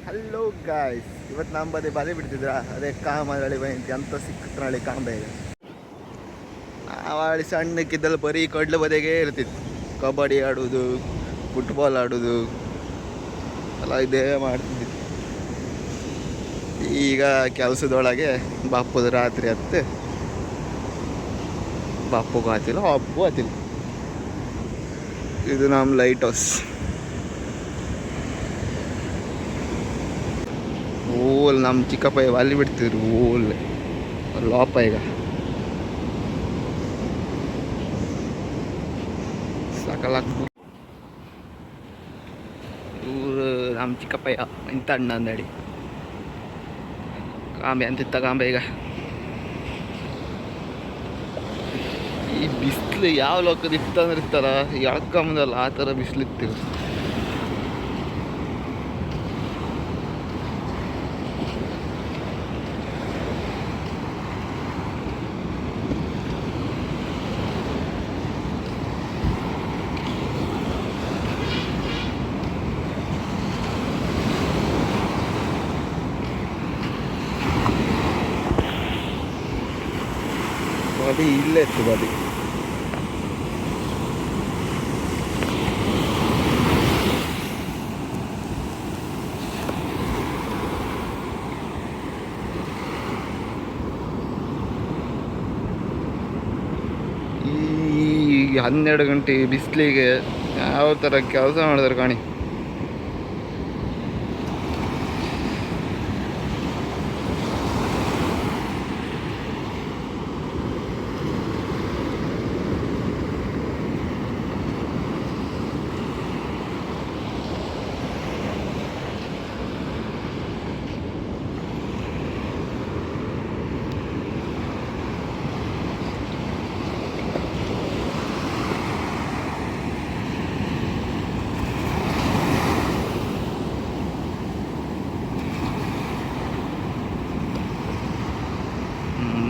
Hello guys, ಇವತ್ತು ನಮ್ಮ ಬದೇ ಬಲೆ ಬಿಡ್ತಿದ್ರ ಅದೇ ಕಾಮರಳಿ ಬೈಂತಿ ಅಂತ ಸಿಕ್ಕತ್ರಳಿ ಕಾಂಬೆ. ಈಗ ನಾವಳಿ ಸಣ್ಣಕ್ಕಿದ್ದಲ್ಲಿ ಬರೀ ಕಡ್ಲು ಬದೆಗೆ ಇರ್ತಿತ್ತು. ಕಬಡ್ಡಿ ಆಡೋದು, ಫುಟ್ಬಾಲ್ ಆಡೋದು ಎಲ್ಲ ಇದೇ ಮಾಡ್ತಿದ್ವಿ. ಈಗ ಕೆಲಸದೊಳಗೆ ಬಾಪುದ ರಾತ್ರಿ ಹತ್ತು ಬಾಪುಗೂ ಆತಿಲ್ಲ, ಹಬ್ಬು ಆತಿಲ್ಲ. ಇದು ನಮ್ಮ ಲೈಟ್ ಹೌಸ್. ಓಲ್ ನಮ್ಮ ಚಿಕ್ಕಪ್ಪ ಅಲ್ಲಿ ಬಿಡ್ತಿದ್ರು ಓಲ್ ಲಾಪ. ಈಗ ಸಕಲಾಕ್ ಇವರು ನಮ್ಮ ಚಿಕ್ಕಪ್ಪಯ್ಯ ಇಂಥ ಅಣ್ಣ ಅಂದಡಿ ಕಾಂಬೆ ಅಂತಿತ್ತ ಕಾಂಬೆ. ಈಗ ಈ ಬಿಸಿಲು ಯಾವ ಲೋಕದ ಇತ್ತಂದ್ರೆ ಇರ್ತಾರ ಎಳ್ಕೊಂಬಂದಲ್ಲ ಆ ಥರ ಬಿಸಿಲಿತ್ತು. ಬದಿ ಇಲ್ಲೇ ಇತ್ತು ಬದಿ. ಈ 12 ಗಂಟೆ ಬಿಸಿಲಿಗೆ ಯಾವ ಥರ ಕೆಲಸ ಮಾಡಿದ್ರು ಕಾಣಿ.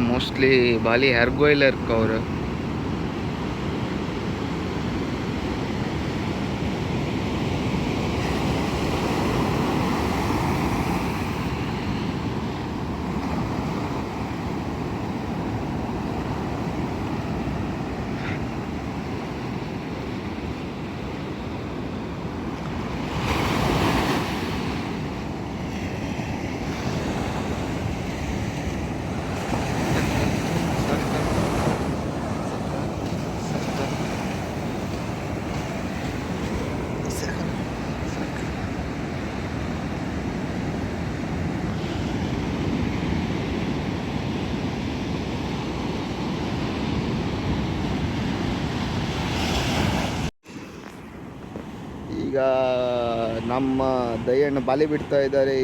ಮೋಸ್ಟ್ಲಿ ಬಾಲಿ ಹರ್ಗೋಯ್ಲ ಇರ್ಕ ಅವರು. ಈಗ ನಮ್ಮ ದಯ್ಯಣ್ಣ ಬಾಲಿ ಬಿಡ್ತಾ ಇದ್ದಾರೆ.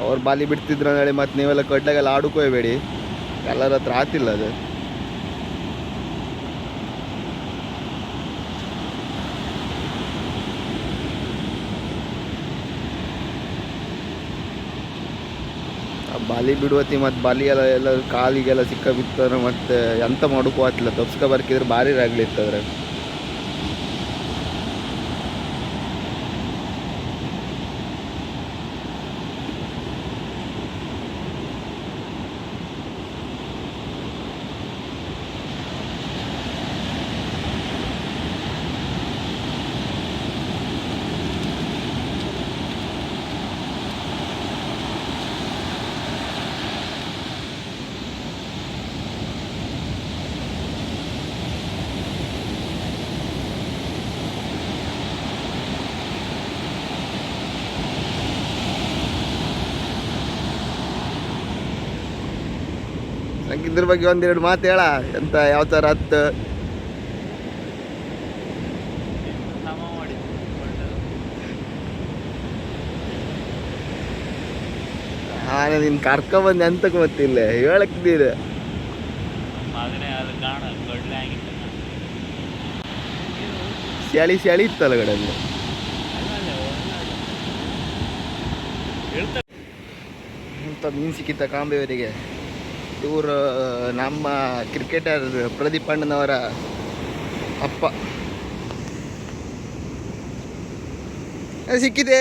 ಅವ್ರು ಬಾಲಿ ಬಿಡ್ತಿದ್ರು ಅಂದೇಳಿ ಮತ್ತು ನೀವೆಲ್ಲ ಕಡ್ಡಾಗೆಲ್ಲ ಆಡ್ಕೋಬೇಡಿ, ಎಲ್ಲರ ಹತ್ರ ಆತಿಲ್ಲ ಅದು. ಬಾಲಿ ಬಿಡುವತಿ ಮತ್ತು ಬಾಲಿ ಎಲ್ಲ ಕಾಲಿಗೆಲ್ಲ ಸಿಕ್ಕ ಬಿತ್ತಾರೆ. ಮತ್ತು ಎಂತ ಮಾಡೋಕ್ಕೂ ಆಗ್ತಿಲ್ಲ, ತಪ್ಸ್ಕೊ ಬರ್ಕಿದ್ರೆ ಭಾರಿ ರಾಗ್ಲಿತ್ತದ್ರೆ. ನಂಗೆ ಇದ್ರ ಬಗ್ಗೆ ಒಂದೆರಡು ಮಾತು ಹೇಳ, ಎಂತ ಯಾವ ಥರ ಹತ್ತು ನಾನು ನಿನ್ನ ಕರ್ಕೊಬಂದು ಎಂತಕ್ಕೆ ಗೊತ್ತಿಲ್ಲ ಹೇಳಕ್ ನೀನು. ಚಳಿ ಇತ್ತಲ್ಲ ಕಡೆಯಲ್ಲಿ ಅಂತ ಮೀನು ಸಿಕ್ಕಿತ್ತ ಕಾಂಬೆಯವರಿಗೆ. ಇವರು ನಮ್ಮ ಕ್ರಿಕೆಟರ್ ಪ್ರದೀಪ್ ಅಣ್ಣನವರ ಅಪ್ಪ. ಸಿಕ್ಕಿದೆ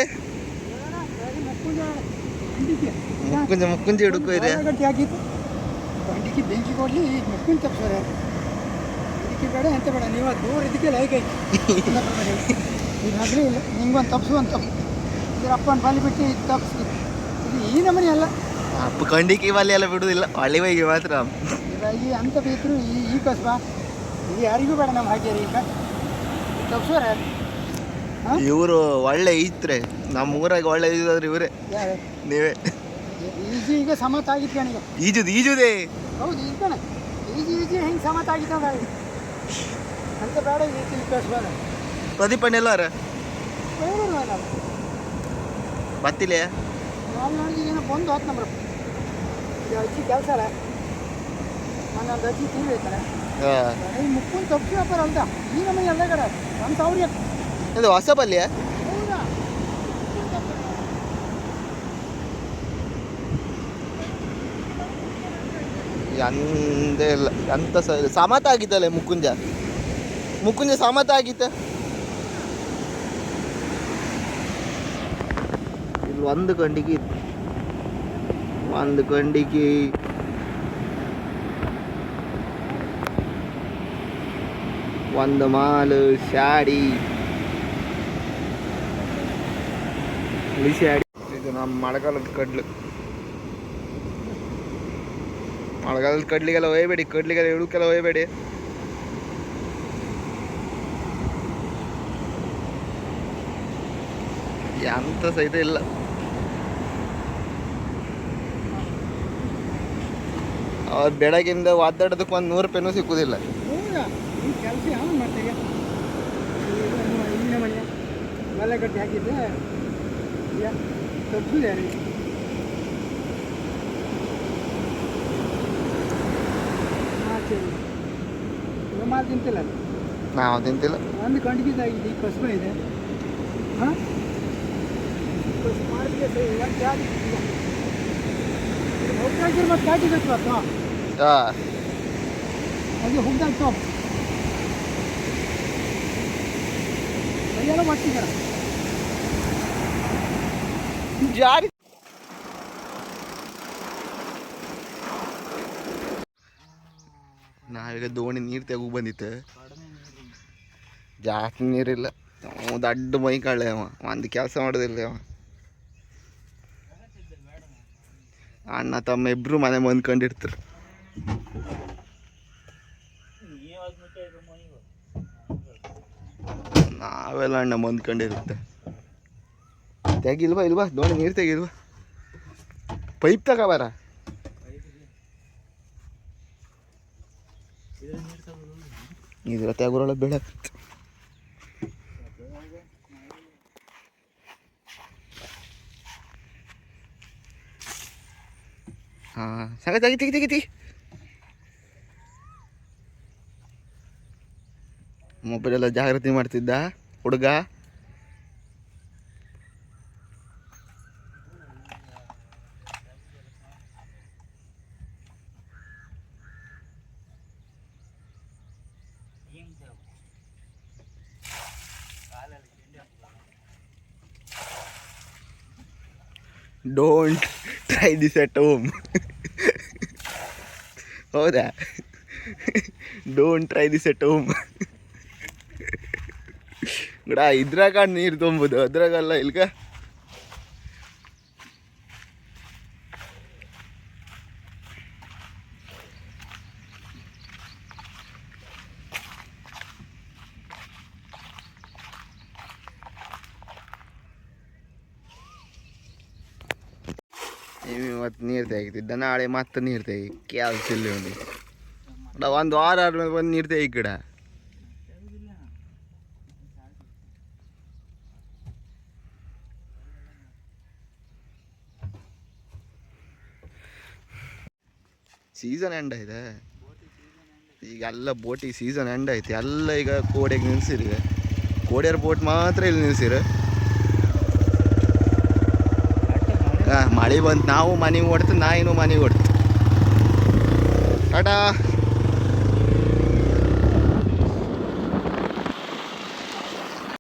ಮುಕ್ಕುಂಜ ಮುಕ್ಕುಂಜ ಹಿಡ್ಕೋ ಇದೆ ಗಟ್ಟಿ ಹಾಕಿತ್ತು ಬಂಡಿಗೆ ಬೆಂಕಿ ಕೊಡಲಿ ಮುಕ್ಕುಂಜ ತಪ್ಪಿಸೋರೆ ಇದಕ್ಕೆ ಬೇಡ ಎಂತ ಬೇಡ ನೀವು ಅದು ದೂರ ಇದಕ್ಕೆ ಲೈಕ್ ಐತಿ ಈಗ ಅದ್ರಿ ಇಲ್ಲ ನಿಂಗೊಂದು ತಪ್ಸು ಒಂದು ತಪ್ಪು ಇದ್ರ ಅಪ್ಪನ ಬಾಲಿ ಬಿಟ್ಟು ಇದು ತಪ್ಪಿಸಿ ಇದು ಈ ನಮೂನಿ ಅಲ್ಲ ಅಪ್ಪ ಕಂಡಿಗೆ ವಾಲಿ ಎಲ್ಲ ಬಿಡುದಿಲ್ಲ ಹಳ್ಳಿ ಬೈಗೆ ಮಾತ್ರ ಈ ಅಂತ ಬೇಕರು ಈ ಕಸ್ಬ ಇದು ಯಾರಿಗೂ ಬೇಡ ನಮ್ಮ ಹಾಗೆ ಈಗ ತಪ್ಸೋರೆ ಇವರು ಒಳ್ಳೆ ಇದ್ರೆ ನಮ್ಮ ಊರಾಗ ಒಳ್ಳೆ ಇದಾದ್ರೆ ಇವರೇ ಯಾರು ನೀವೇ ಈಜಿ ಈಗ ಸಮತ ಆಗಿತ್ತು ಕಣಿಗ ಈಜುದೇ ಹೌದು ಈಗ ಕಣ ಈಜಿ ಹೆಂಗೆ ಸಮತ ಆಗಿತ್ತದ ಅಂತ ಬೇಡ ಈ ಕಸ್ಬಾರ ಪ್ರದೀಪಣ್ಣ ಎಲ್ಲಾರ ಬತ್ತಿಲ್ಲ ನಾವು ನೋಡಿ ಏನೋ ಬಂದು ಹೋತ್ ನಮ್ರ ಇದು ಅಜ್ಜಿ ಕೆಲಸ ಅಲ್ಲ ನನ್ನೊಂದು ಅಜ್ಜಿ ತೀವ್ರ ಐತಲ್ಲ ಈ ಮುಕ್ಕುಂದು ತಪ್ಪು ವ್ಯಾಪಾರ ಅಲ್ದ ಈ ನಮಗೆ ಎಲ್ಲ ಕಡೆ 1000 ಇದು ಹೊಸ ಪಲ್ಯ ಹೌದಾ ಅಂದೇ ಇಲ್ಲ ಅಂತ ಸಮತ ಆಗಿತ್ತಲ್ಲ ಮುಕ್ಕುಂಜ ಸಮತ ಆಗಿತ್ತ ಇಲ್ಲಿ ಒಂದು ಕಂಡಿಗೆ ಒಂದು ಮಾಲು ಶಾಡಿ ಶಾಡಿ ಇದು ನಮ್ಮ ಮಳೆಗಾಲದ ಕಡ್ಲಿಗೆಲ್ಲ ಒಯ್ಯಬೇಡಿ ಕಡ್ಲಿಗೆಲ್ಲ ಇಳುಕೆಲ್ಲ ಒಯ್ಯಬೇಡಿ ಎಂತ ಸಹಿತ ಇಲ್ಲ ಅವ್ರು ಬೆಳಗಿಂದ ಒದ್ದಾಡೋದಕ್ಕೆ ಒಂದು 100 ರೂಪಾಯಿನೂ ಸಿಕ್ಕುದಿಲ್ಲ ಕೆಲಸ ಯಾವ ಮಾಡ್ತೇವೆ ಮನೆ ಮಲೆ ಗಟ್ಟಿ ಹಾಕಿದ್ದೆ ತಪ್ಪಿದೆ ಯಾರು ಮಾಲ್ ತಿಂತಿಲ್ಲ ಅದು ನಾವು ತಿಂತಿಲ್ಲ ಒಂದು ಕಂಡಿದ್ದ ಈ ಕಸಬ ಇದೆ ಹಾಂ ಕಸು ಮಾಡಿದ್ರೆ ಸರಿ ಮತ್ತೆ ಕಾಟಿಬೇಕು ಅದು ಅದು ಹುಗ್ದಾಗ್ತು ಕೈಯೆಲ್ಲ ಮಾಡ್ತಿದ್ದಾರ ಜಾರಿ ನಾವೀಗ ದೋಣಿ ನೀರು ತೆಗು ಬಂದಿತ್ತು ಜಾಸ್ತಿ ನೀರಿಲ್ಲ ದಡ್ಡ ಮೈ ಕಾಳೆ ಅವ ಒಂದು ಕೆಲಸ ಮಾಡೋದಿಲ್ಲ ಅವ ಅಣ್ಣ ತಮ್ಮ ಇಬ್ರು ಮನೆ ಹೊಂದ್ಕೊಂಡಿರ್ತಾರೆ ನಾವೆಲ್ಲ ಅಣ್ಣ ಹೊಂದ್ಕೊಂಡಿರುತ್ತೆ ತೆಗಿಲ್ವಾ ದೋಣಿ ನೀರು ತೆಗಿಲ್ವಾ ಪೈಪ್ ತಗೋಬಾರ ಇದ್ರ ತೆಗೋರೊಳಗೆ ಬೆಳತ್ತೆ ಹಾಂ ಸಾಕ ತೆಗಿ ಮೊಬೈಲೆಲ್ಲ ಜಾಗೃತಿ ಮಾಡ್ತಿದ್ದ ಹುಡುಗ don't try this at home ಹೌದಾ don't try this at home ಗುಡ ಇದ್ರಾಗ ನೀರು ತೊಂಬೋದು ಅದ್ರಾಗಲ್ಲ ಇಲ್ಗ ಇವತ್ತು ನೀರು ತೆಗಿತಿದ್ದ ನಾಳೆ ಮತ್ತೆ ನೀರು ತೆಗಿ ಕೆಲಸ ಇಲ್ಲ ಒಂದು ವಾರ ಆದ್ಮೇಲೆ ಬಂದು ನೀರು ತೆಗಿ ಗಿಡ ಸೀಸನ್ ಎಂಡ್ ಐತೆ ಈಗ ಎಲ್ಲ ಬೋಟಿಗೆ ಸೀಸನ್ ಎಂಡ್ ಐತೆ ಎಲ್ಲ ಈಗ ಕೋಡೆಗೆ ನಿಲ್ಸಿರಿ ಕೋಡಿಯರ್ ಬೋಟ್ ಮಾತ್ರ ಇಲ್ಲಿ ನಿಲ್ಸಿರ ಮಳೆ ಬಂತು ನಾವು ಮನೆಗೆ ಓಡ್ತು ನಾಯಿನೂ ಮನೆಗೆ ಓಡ್ತು ಟಾಟಾ